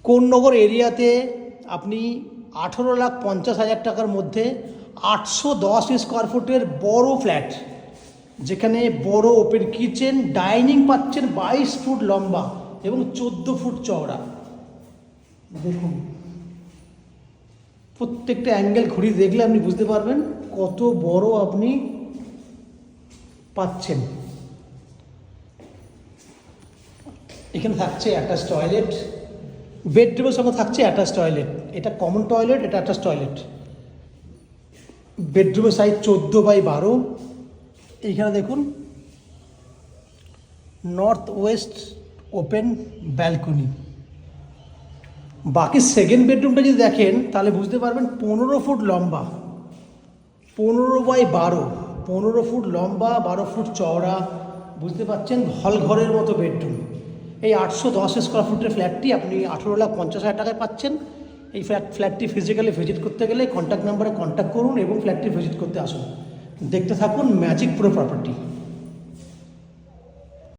কোন্নগর এরিয়াতে আপনি 18,50,000 টাকার মধ্যে 810 স্কোয়ার ফুটের বড় ফ্ল্যাট, যেখানে বড় ওপেন কিচেন, ডাইনিং পাচ্ছেন 22 ফুট লম্বা এবং 14 ফুট চওড়া। দেখুন, প্রত্যেকটা অ্যাঙ্গেল ঘুরিয়ে দেখলে আপনি বুঝতে পারবেন কত বড় আপনি পাচ্ছেন। এখানে থাকছে অ্যাটাচ টয়লেট, বেডরুমের সঙ্গে থাকছে অ্যাটাচ টয়লেট। এটা কমন টয়লেট, এটা অ্যাটাচ টয়লেট। বেডরুমের সাইজ 14x12। এইখানে দেখুন নর্থ ওয়েস্ট ওপেন ব্যালকনি। বাকি সেকেন্ড বেডরুমটা যদি দেখেন তাহলে বুঝতে পারবেন 15 ফুট লম্বা, 15x12, 15 ফুট লম্বা, 12 ফুট চওড়া। বুঝতে পারছেন, হল ঘরের মতো বেডরুম। এই 810 স্কোয়ার ফুটের ফ্ল্যাটটি আপনি 18,50,000 টাকায় পাচ্ছেন। এই ফ্ল্যাটটি ফিজিক্যালি ভিজিট করতে গেলে কন্ট্যাক্ট নাম্বারে কন্ট্যাক্ট করুন এবং ফ্ল্যাটটি ভিজিট করতে আসুন। দেখতে থাকুন ম্যাজিক প্রো প্রপার্টি।